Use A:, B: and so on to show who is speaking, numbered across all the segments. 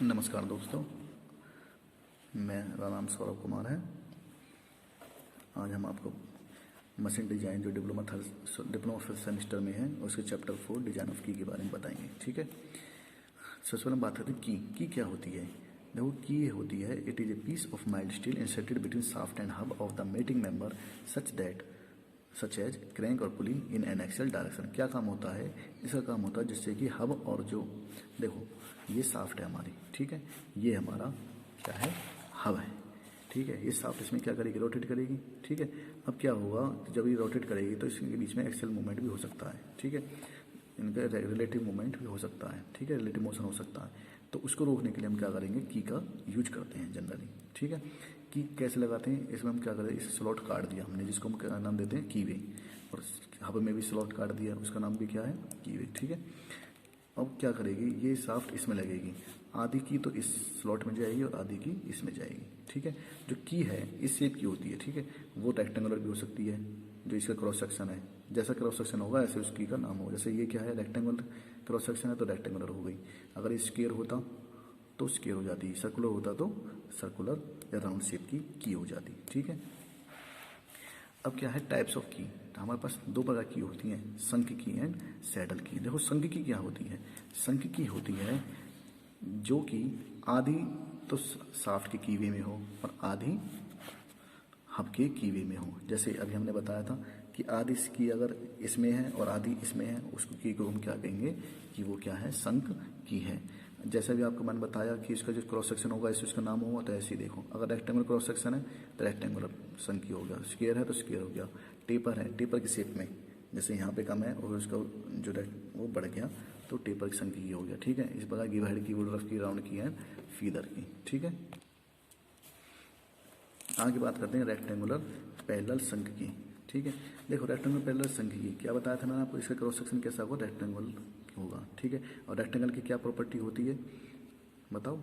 A: नमस्कार दोस्तों, मेरा नाम सौरभ कुमार है। आज हम आपको मशीन डिजाइन जो डिप्लोमा फर्स्ट सेमेस्टर में है उसके चैप्टर 4 डिजाइन ऑफ की के बारे में बताएंगे। ठीक है, सबसे पहले हम बात करते हैं की क्या होती है। देखो, की होती है it is a piece of mild steel inserted between shaft and hub of the mating member such as crank और pulley in an axial direction. क्या काम होता है इसका? काम होता है जिससे कि हब और जो देखो ये शाफ्ट है हमारी, ठीक है, ये हमारा क्या है, हब है, ठीक है। ये शाफ्ट इसमें क्या करेगी, रोटेट करेगी, ठीक है। अब क्या होगा, जब ये रोटेट करेगी तो इसके बीच में एक्सियल मूवमेंट भी हो सकता है, ठीक है, इनका रिलेटिव मूवमेंट भी हो सकता है, ठीक है, रिलेटिव मोशन हो सकता है। तो उसको रोकने के लिए हम क्या करेंगे, की का यूज करते हैं जनरली, ठीक है। की कैसे लगाते हैं, इसमें हम क्या करें, इस स्लॉट काट दिया हमने, जिसको हम नाम देते हैं कीवे, और हब में भी स्लॉट काट दिया, उसका नाम भी क्या है, कीवे, ठीक है। अब क्या करेगी, ये शाफ्ट इसमें लगेगी, आधी की तो इस स्लॉट में जाएगी और आधी की इसमें जाएगी, ठीक है। जो की है इस शेप की होती है, ठीक है, वो रेक्टेंगुलर भी हो सकती है, जो इसका क्रॉस सेक्शन है, जैसा क्रॉस सेक्शन होगा ऐसे उस की का नाम होगा। जैसे ये क्या है, रेक्टेंगुलर क्रॉस सेक्शन है तो रेक्टेंगुलर हो गई। अगर स्क्वायर होता तो स्क्वायर हो जाती, सर्कुलर होता तो सर्कुलर या राउंड शेप की हो जाती, ठीक है। अब क्या है, टाइप्स ऑफ की। हमारे पास दो प्रकार की होती हैं, शंख की एंड सैडल की। देखो, शंख की क्या होती है, शंख की होती है जो कि आधी तो शाफ्ट के कीवे में हो और आधी हब के कीवे में हो। जैसे अभी हमने बताया था कि आधी की अगर इसमें है और आधी इसमें है, उसको की को हम क्या कहेंगे कि वो क्या है, शंख की है। जैसा भी आपको मैंने बताया कि इसका जो क्रॉस सेक्शन होगा इससे उसका नाम होगा, तो ऐसे ही देखो, अगर रेक्टेंगुलर क्रॉस सेक्शन है तो रेक्टेंगुलर शंख की हो गया, स्क्वायर है तो स्क्वायर हो गया, टेपर है टेपर की शेप में, जैसे यहाँ पे कम है और उसका जो वो बढ़ गया तो टेपर की शंख की हो गया, ठीक है। इस प्रकार गिव हेड की, वुडरफ की, राउंड की एंड फीदर की, ठीक है। आगे बात करते हैं रेक्टेंगुलर पैरेलल शंख की, ठीक है। देखो, रेक्टेंगुलर पैरेलल शंख की क्या बताया था मैंने आपको, इसका क्रॉस सेक्शन कैसा होगा, रेक्टेंगुलर होगा, ठीक है। और रेक्टेंगल की क्या प्रॉपर्टी होती है बताओ,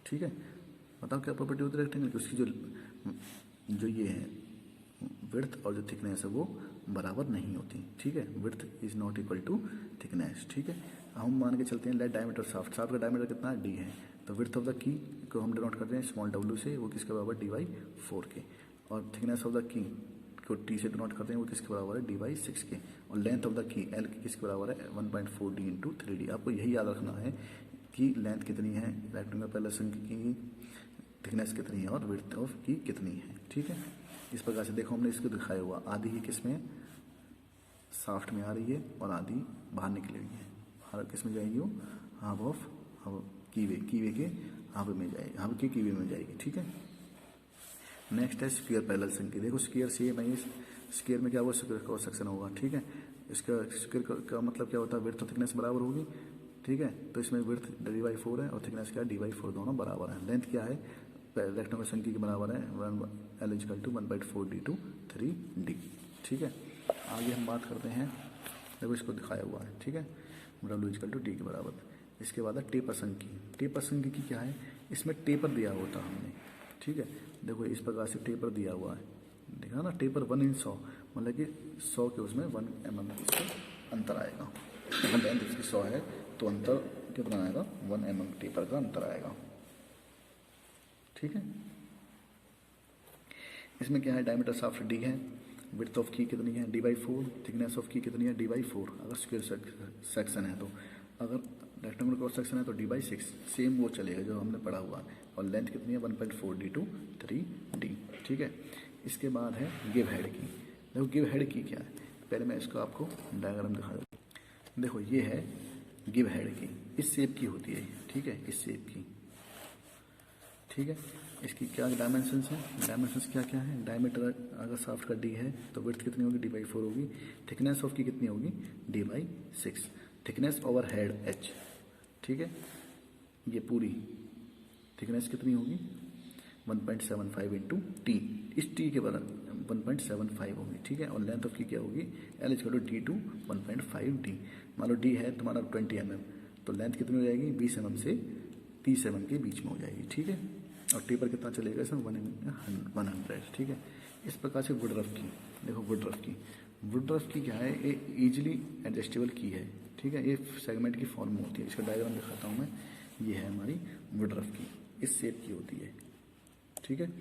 A: ठीक है, बताओ क्या प्रॉपर्टी होती है रेक्टेंगल की। उसकी जो ये है विड्थ और जो थिकनेस है वो बराबर नहीं होती, ठीक है। Width is not equal to thickness, ठीक है। हम मान के चलते हैं लेट डायमीटर शाफ्ट का डायमीटर कितना है, डी है, तो विड्थ ऑफ द की को हम डिनोट करते हैं स्मॉल w से, वो किसके बराबर, dy/4 के। और थिकनेस ऑफ द की को टी से डिनोट करते हैं, वो किसके बराबर है, dy/6 के। और लेंथ ऑफ द की एल किसके बराबर है, 1.4 d इंटू 3d। आपको यही याद रखना है कि लेंथ कितनी है रेक्टेंगुलर पैरेलल शंख की, थिकनेस कितनी है और विड्थ ऑफ की कितनी है, ठीक है। इस प्रकार से देखो हमने इसको दिखाया हुआ, आधी ही किसमें शाफ्ट में आ रही है और आधी बाहर निकली हुई है, हर किस में जाएगी, वो हब ऑफ हब कीवे के हब में जाएगी, हब के कीवे में जाएगी, ठीक है। नेक्स्ट है स्क्वायर पैरेलल शंख की। देखो, स्क्वायर सेम है, स्क्वायर में क्या होगा, स्क्वायर क्रॉस सेक्शन होगा, ठीक है। इसका स्क्वायर का मतलब क्या होता है, विड्थ और थिकनेस बराबर होगी, ठीक है। तो इसमें विड्थ dy/4 है और थिकनेस क्या है, dy/4, दोनों बराबर है। लेंथ क्या है, रेक्टेंगुलर शंख के बराबर है, L = 1/4 d to 3d, ठीक है। आगे हम बात करते हैं, देखो इसको दिखाया हुआ है, ठीक है, W = d के बराबर। इसके बाद है टेपर शंख की। टेपर शंख की क्या है, इसमें टेपर दिया होता है हमने, ठीक है। देखो इस प्रकार से टेपर दिया हुआ है, देखा ना, टेपर 1 in 100, मतलब कि 100 के उसमें 1 mm इसका अंतर आएगा। अगर लेंथ इसकी 100 है तो अंतर कितना आएगा, 1 mm टेपर का अंतर आएगा, ठीक है। इसमें क्या है, डायमीटर शाफ्ट डी है, विड्थ ऑफ की कितनी है, dy/4, थिकनेस ऑफ की कितनी है, dy/4 अगर स्क्वायर सेक्शन है तो, अगर रेक्टेंगुलर क्रॉस सेक्शन है तो dy/6, सेम वो चलेगा जो हमने पढ़ा हुआ है। और लेंथ कितनी है, 1.4 d to 3d, ठीक है। इसके बाद है गिव हेड की। देखो गिव हेड की क्या है, पहले मैं इसको आपको डायग्राम दिखा देता हूँ। देखो ये है गिव हेड की, इस शेप की होती है, ठीक है, इस शेप की, ठीक है। इसकी क्या डायमेंशंस हैं, डायमेंशंस क्या क्या है, डायमीटर अगर शाफ्ट का डी है तो विड्थ कितनी होगी, dy/4 होगी, थिकनेस ऑफ की कितनी होगी, dy/6, thickness over head h, ठीक है। ये पूरी थिकनेस कितनी होगी, 1.75 इंटू टी, इस टी के बराबर 1.75 होगी, ठीक है। और लेंथ ऑफ की क्या होगी, L = d to 1.5d। मान लो डी है तुम्हारा 20 mm, तो लेंथ कितनी हो जाएगी, 20 mm से 30 mm के बीच में हो जाएगी, ठीक है। और टेपर कितना चलेगा इसमें, 100, ठीक है। इस प्रकार से वुडरफ की। देखो वुडरफ की क्या है, ये ईजिली एडजस्टेबल की है, ठीक है, ये सेगमेंट की फॉर्म में होती है। इसका डायग्राम दिखाता हूँ मैं। ये है हमारी वुडरफ की, इस शेप की होती है। ठीक है,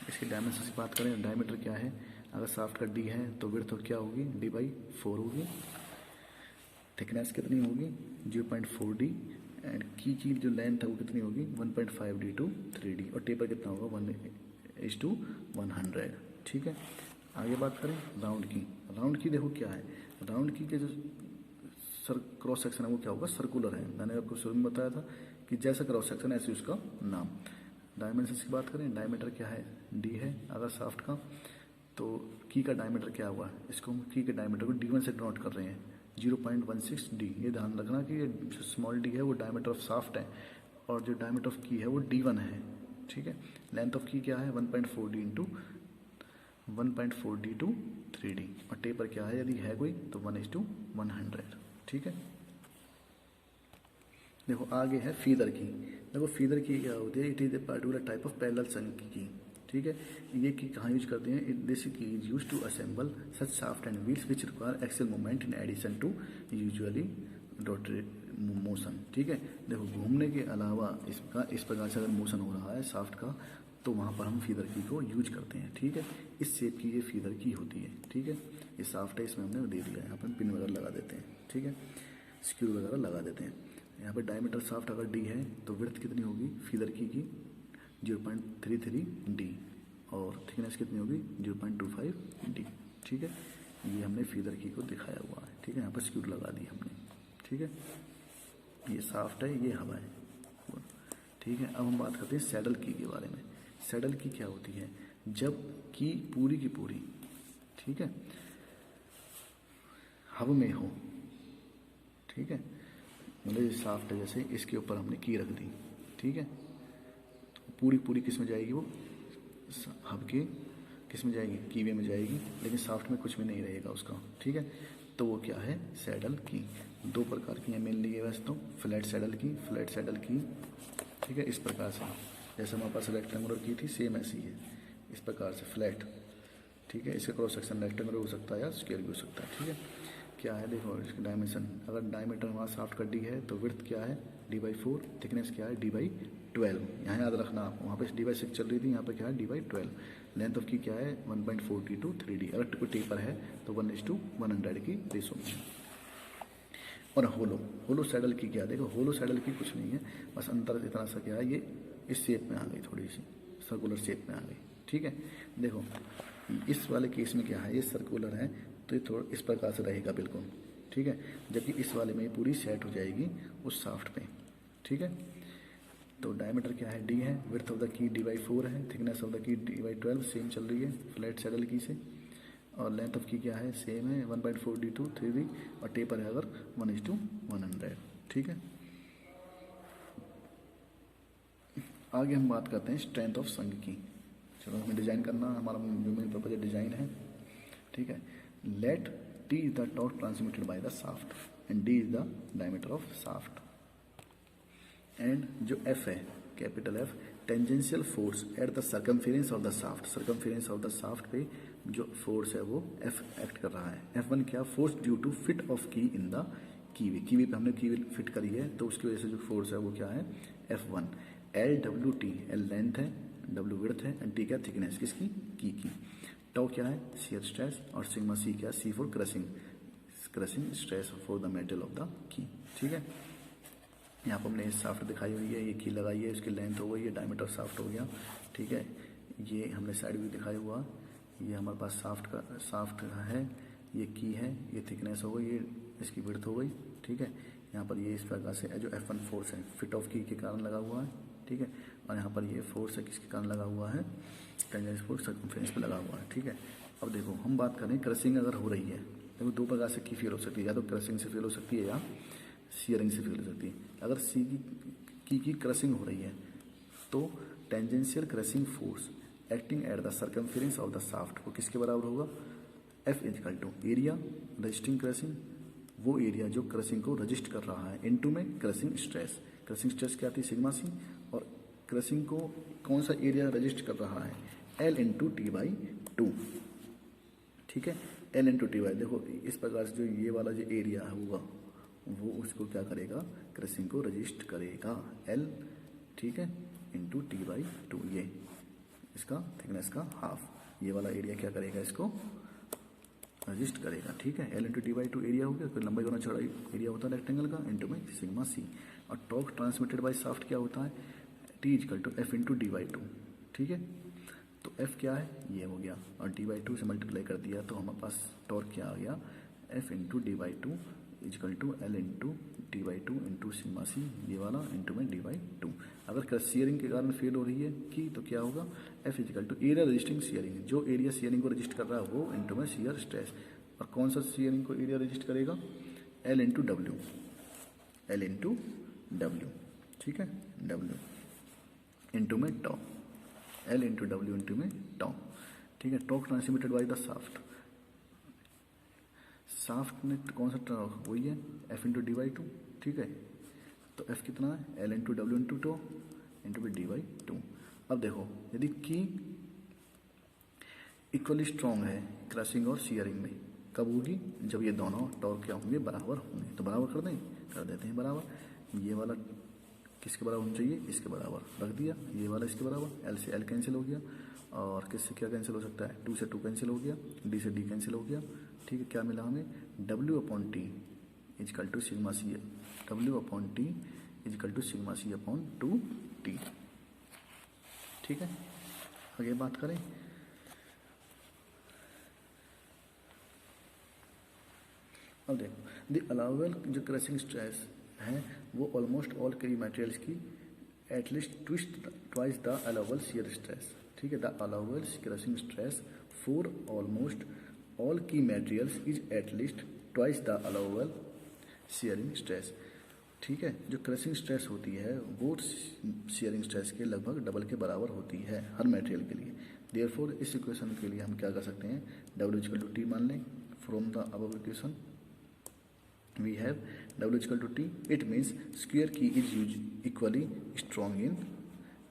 A: इसकी डायमेंशन से बात करें, डायमीटर क्या है, अगर शाफ्ट का डी है तो विड्थ क्या होगी, d/4 होगी। थिकनेस कितनी होगी, 0.4 डी। एंड की जो लेंथ है वो कितनी होगी, 1.5 डी टू 3 डी। और टेपर कितना होगा, 1:100। ठीक है, आगे बात करें राउंड की। राउंड की देखो क्या है, राउंड की के जो क्रॉस सेक्शन है वो क्या होगा, सर्कुलर है। मैंने आपको शुरू में बताया था कि जैसा क्रॉस सेक्शन है ऐसे उसका नाम। डायमेंशन की बात करें, डायमीटर क्या है, डी है अगर शाफ्ट का, तो की का डायमीटर क्या हुआ, इसको हम की के डायमीटर को d1 से डिनोट कर रहे हैं, 0.16 डी। ये ध्यान रखना कि ये जो स्मॉल डी है वो डायमीटर ऑफ शाफ्ट है, और जो डायमीटर ऑफ की है वो d1 है। ठीक है, लेंथ ऑफ की क्या है, 1.4 D into 1.4 D to 3 D. और टेपर क्या है, यदि है कोई तो 1:100। ठीक है, देखो आगे है फीदर की। देखो फीदर की क्या होती है, it is a particular type of parallel sunk key. ठीक है, ये की कहाँ यूज करते हैं, this key is use to assemble such shaft and wheels which require axial movement in addition to usually rotary motion. ठीक है, देखो घूमने के अलावा इसका इस प्रकार से अगर मोशन हो रहा है शाफ्ट का, तो वहाँ पर हम फीदर की को यूज करते हैं। ठीक है, इस शेप की ये फीदर की होती है। ठीक है, ये शाफ्ट है, इसमें हमने दे दिया है, यहाँ पर पिन वगैरह लगा देते हैं। ठीक है, स्क्रू वगैरह लगा देते हैं। यहाँ पर डायमीटर शाफ्ट अगर डी है तो विड्थ कितनी होगी फीदर की 0.33 डी, और थिकनेस कितनी होगी 0.25 डी। ठीक है, ये हमने फीदर की को दिखाया हुआ है। ठीक है, यहाँ पर स्क्रू लगा दी हमने। ठीक है, ये शाफ्ट है, ये हवा है। ठीक है, अब हम बात करते हैं सैडल की के बारे में। सैडल की क्या होती है, जब की पूरी की पूरी, ठीक है, हवा में हो। ठीक है, मतलब ये शाफ्ट है, जैसे इसके ऊपर हमने की रख दी। ठीक है, तो पूरी पूरी किस में जाएगी, वो हब के किस में जाएगी, कीवे में जाएगी, लेकिन शाफ्ट में कुछ भी नहीं रहेगा उसका। ठीक है, तो वो क्या है, सैडल की। दो प्रकार की है मेनली ये वैसे तो, फ्लैट सैडल की, फ्लैट सैडल की। ठीक है, इस प्रकार से जैसे हमारे पास रेक्टेंगुलर की थी सेम ऐसी है, इस प्रकार से फ्लैट। ठीक है, इसका क्रॉस सेक्शन रेक्टेंगुलर हो सकता है या स्क्वायर भी हो सकता है। ठीक है, क्या है देखो इसका डायमेंशन, अगर डायमीटर हमारा शाफ्ट का डी है तो विड्थ क्या है d/4, थिकनेस क्या है d/12। यहाँ याद रखना आप, वहाँ पे d/6 चल रही थी, यहाँ पे क्या है d/12। लेंथ ऑफ की क्या है 1.4 डी टू 3 डी। अगर कोई टेपर है तो 1:100 की रेशो में। और होलो सैडल की क्या, देखो होलो सैडल की कुछ नहीं है, बस अंतर इतना सा क्या है, ये इस शेप में आ गई, थोड़ी सी सर्कुलर शेप में आ गई। ठीक है, देखो इस वाले केस में क्या है, ये सर्कुलर है तो ये थोड़ा इस प्रकार से रहेगा बिल्कुल। ठीक है, जबकि इस वाले में ये पूरी सेट हो जाएगी उस शाफ्ट पे। ठीक है, तो डायमीटर क्या है, डी है, विड्थ ऑफ द की d/4 है, थिकनेस ऑफ द की d/12 सेम चल रही है फ्लैट सैडल की से, और लेंथ ऑफ की क्या है सेम है 1.4 डी टू 3 डी, और टेपर है अगर 1:100। ठीक है, आगे हम बात करते हैं स्ट्रेंथ ऑफ संघ की। चलो हमें डिजाइन करना, हमारा जो मेन पर्पज है डिजाइन है। ठीक है, late T is the torque transmitted by the shaft and D is the diameter of shaft, and जो F है capital F, tangential force at the circumference of the shaft. Circumference of the shaft पे जो force है वो F act कर रहा है। F1 क्या, force due to fit of key in the kiwi. Kiwi पे हमने कीवी फिट करी है तो उसकी वजह से जो फोर्स है वो क्या है F1। LWT, L लेंथ है, W विड्थ है, एंड T क्या थिकनेस किसकी, की। टॉ क्या है शियर स्ट्रेस, और सिग्मा C क्या, C for crushing stress for the metal of the की। ठीक है, यहाँ पर हमने शाफ्ट दिखाई हुई है, ये की लगाई है, इसकी लेंथ हो गई, ये डायमीटर शाफ्ट हो गया। ठीक है, ये हमने साइड व्यू दिखाया हुआ, ये हमारे पास शाफ्ट है, ये की है, ये थिकनेस हो गई, ये इसकी विड्थ हो गई। ठीक है, यहाँ पर ये इस प्रकार से जो F1 फोर्स है फिट ऑफ की के कारण लगा हुआ है। ठीक है, और यहाँ पर ये फोर्स है किसके कारण लगा हुआ है, टेंजेंशियल फोर्स सर्कमफेरेंस पे लगा हुआ है। ठीक है, अब देखो हम बात करें क्रशिंग अगर हो रही है, देखो दो प्रकार से की फेल हो सकती है, या तो क्रशिंग से फेल हो सकती है या शियरिंग से फेल हो सकती है। अगर सी की क्रशिंग हो रही है तो tangential crushing force acting at the circumference of the shaft वो किसके बराबर होगा, F equal to area resisting crushing, वो एरिया जो क्रशिंग को रजिस्ट कर रहा है, इनटू में क्रशिंग स्ट्रेस। क्रशिंग स्ट्रेस क्या आती है सिग्मा C, और क्रशिंग को कौन सा एरिया रजिस्ट कर रहा है, L इंटू T/2। ठीक है, L इंटू T/, देखो इस प्रकार से जो ये वाला जो एरिया होगा वो उसको क्या करेगा, क्रशिंग को रजिस्ट करेगा। L, ठीक है, इंटू T/2, ये इसका थिकनेस का हाफ, ये वाला एरिया क्या करेगा, इसको रजिस्ट करेगा। ठीक है, L इंटू T/2 एरिया हो गया, फिर लंबाई गुना चौड़ाई एरिया होता है रेक्टेंगल का, इंटू में सिग्मा C। और टॉर्क ट्रांसमिटेड बाय शाफ्ट क्या होता है, T equal to F into D/2। ठीक है, तो F क्या है, ये हो गया, और D/2 से मल्टीप्लाई कर दिया तो हमारे पास टॉर्क क्या आ गया, F into D/2 equal to L into T/2 into sigma C, ये वाला इंटू में D/2। अगर शेयरिंग के कारण फेल हो रही है कि तो क्या होगा, F equal to area resisting shearing, जो एरिया शेयरिंग को रजिस्ट कर रहा है वो इंटू में शेयर स्ट्रेस। और कौन सा शेयरिंग को एरिया रजिस्ट करेगा, L into W, L into W, ठीक है, W इंटू में टॉ, L इंटू W इंटू में टॉ। ठीक है, torque transmitted by the shaft, shaft में कौन सा टॉर्क, वही है F इंटू D/2। ठीक है, तो F कितना है, L into W into tau into में D/2। अब देखो, यदि की इक्वली स्ट्रॉन्ग है क्रशिंग और शियरिंग में, कब होगी, जब ये दोनों टॉर्क क्या होंगे, बराबर होंगे। तो बराबर कर दें, कर देते हैं बराबर। ये वाला किसके बराबर होना चाहिए, इसके बराबर रख दिया, ये वाला इसके बराबर, L से L कैंसिल हो गया, और किससे क्या कैंसिल हो सकता है, 2 से 2 कैंसिल हो गया, D से D कैंसिल हो गया। ठीक है, क्या मिला हमें, W/T is equal to sigma C, W/T is equal to sigma C/2T। ठीक है, आगे बात करें। अब देखो, द अलाउबल जो क्रशिंग स्ट्रेस है वो ऑलमोस्ट ऑल कई मटेरियल्स की at least twice the allowable shear stress. ठीक है, the allowable crushing stress for almost all की materials is at least twice the allowable shearing stress. ठीक है, जो क्रशिंग स्ट्रेस होती है वो शियरिंग स्ट्रेस के लगभग डबल के बराबर होती है हर मटेरियल के लिए। देयरफॉर इस इक्वेशन के लिए हम क्या कर सकते हैं, W/T मान लें from the above equation. We have W/T, it means square key is equally strong in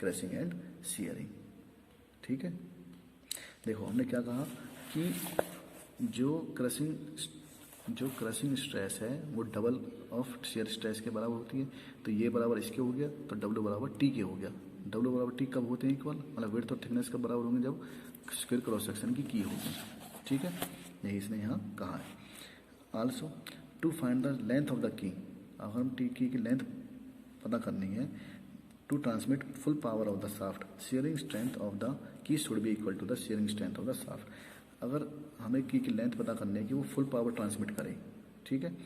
A: crushing and shearing। ठीक है, देखो हमने क्या कहा कि जो क्रशिंग स्ट्रेस है वो डबल ऑफ शियर स्ट्रेस के बराबर होती है। तो ये बराबर इसके हो गया, तो W बराबर T के हो गया। W बराबर T कब होते हैं इक्वल, मतलब विड्थ और थिकनेस कब बराबर होंगे, जब स्क्वायर क्रॉस सेक्शन की होगी। ठीक है, यही इसने यहाँ कहा है। Also to find the length of the key, अगर हम टी की लेंथ पता करनी है, to transmit full power of the shaft shearing strength of the key should be equal to the shearing strength of the shaft. अगर हमें की length पता करनी है कि वो फुल पावर ट्रांसमिट करे, ठीक है,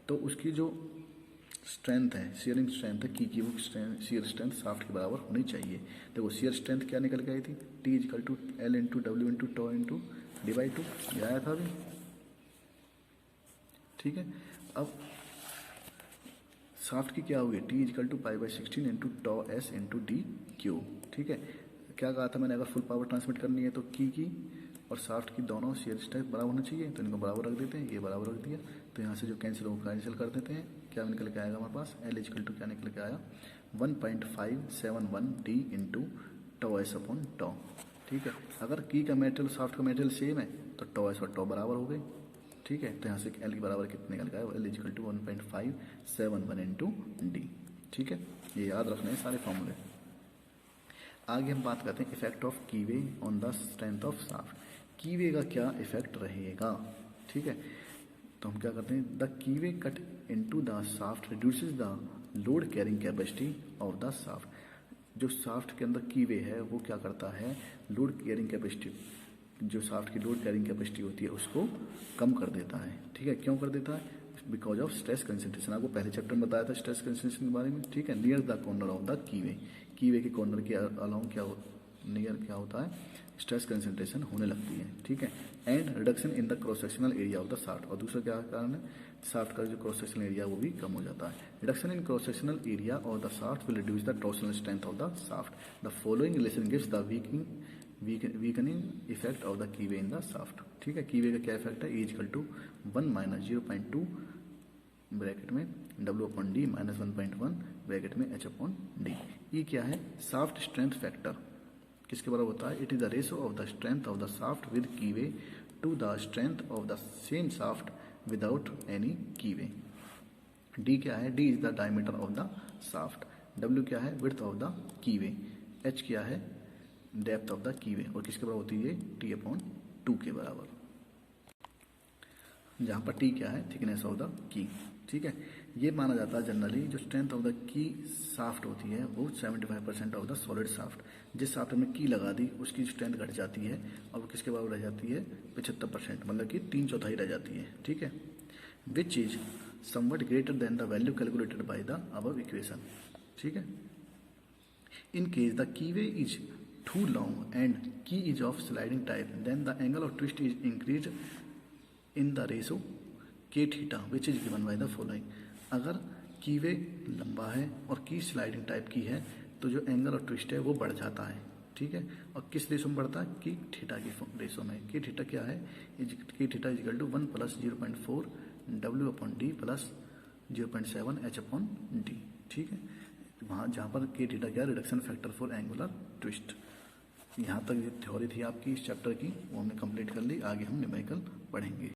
A: तो उसकी जो स्ट्रेंथ है, शेयरिंग स्ट्रेंथ है की वो शेयर स्ट्रेंथ शाफ्ट के बराबर होनी चाहिए। देखो शेयर स्ट्रेंथ क्या निकल के आई थी, T equal to L into W into tau into D/2, ये आया था अभी। ठीक है, अब शाफ्ट की क्या होगी, T is equal to π/16 into tau S into D/3। ठीक है, क्या कहा था मैंने, अगर फुल पावर ट्रांसमिट करनी है तो की और शाफ्ट की दोनों शेयर स्ट्रेंथ बराबर होना चाहिए, तो इनको बराबर रख देते हैं, ये बराबर रख दिया, तो यहाँ से जो कैंसिल होगा कैंसिल कर देते हैं। क्या निकल के आएगा हमारे पास, L इजकल टू क्या निकल के आया, 1.571 D इंटू टॉ S/टॉ। ठीक है, अगर की का मेटेरियल शाफ्ट का मेटेरियल सेम है तो टॉ S और टॉ बराबर हो गए। ठीक है, तो यहाँ से L के बराबर कितने निकल गया, L equal to 1.571 into D। ठीक है, ये याद रखना है सारे फॉर्मूले। आगे हम बात करते हैं effect of keyway on the strength of shaft. Keyway का क्या इफेक्ट रहेगा। ठीक है, तो हम क्या करते हैं, the कीवे cut into the shaft reduces the load carrying capacity of the shaft. जो शाफ्ट के अंदर कीवे है वो क्या करता है, लोड कैरिंग कैपेसिटी, जो शाफ्ट की लोड कैरिंग कैपेसिटी होती है उसको कम कर देता है। ठीक है, क्यों कर देता है, बिकॉज ऑफ स्ट्रेस कंसंट्रेशन। आपको पहले चैप्टर में बताया था स्ट्रेस कंसंट्रेशन के बारे में। ठीक है, near the corner of the keyway के कॉर्नर के अलाउंग नियर क्या होता है, स्ट्रेस कंसंट्रेशन होने लगती है। ठीक है, and reduction in the cross sectional area of the shaft. और दूसरा क्या कारण है, शाफ्ट का जो क्रॉस सेक्शनल एरिया वो भी कम हो जाता है। Reduction in cross sectional area of the shaft will reduce the torsional strength of the shaft. The following relation gives the weakening effect of the कीवे in the shaft. ठीक है, कीवे का क्या effect है, इजकल टू 1 - 0.2 ब्रैकेट में W/D - 1.1 bracket में H/D। ये क्या है, शाफ्ट स्ट्रेंथ फैक्टर किसके बराबर होता है, it is the ratio of the strength of the shaft with keyway to the strength of the same shaft without any keyway. D क्या है, D is the diameter of the shaft, W क्या है, width of the keyway, H क्या है, depth of the कीवे, और किसके बराबर होती है, टी अपॉन 2 के बराबर, जहाँ पर टी क्या है, थिकनेस ऑफ द की। ठीक है, ये माना जाता है जनरली जो स्ट्रेंथ ऑफ द की शाफ्ट होती है वो 75% ऑफ द सॉलिड शाफ्ट, जिस शाफ्ट में की लगा दी उसकी स्ट्रेंथ घट जाती है और वो किसके बराबर रह जाती है, 75%, मतलब कि 3/4 रह जाती है। ठीक है, which is somewhat greater than the value calculated by the above equation. ठीक है, in case the keyway is too long and key is of sliding type then the angle of twist is increase in the ratio के theta which is given by the following. अगर keyway लंबा है और की sliding type की है तो जो एंगल और ट्विस्ट है वो बढ़ जाता है। ठीक है, और किस रेशो में बढ़ता है, की थीटा की रेशो में। की थीटा क्या है, K theta is equal to 1 + 0.4 W upon D plus 0.7 H upon D. ठीक है, वहाँ जहाँ पर के थीटा क्या, reduction factor for angular twist. यहाँ तक जो थ्योरी थी आपकी इस चैप्टर की वो हमने कंप्लीट कर ली, आगे हम न्यूमेरिकल पढ़ेंगे।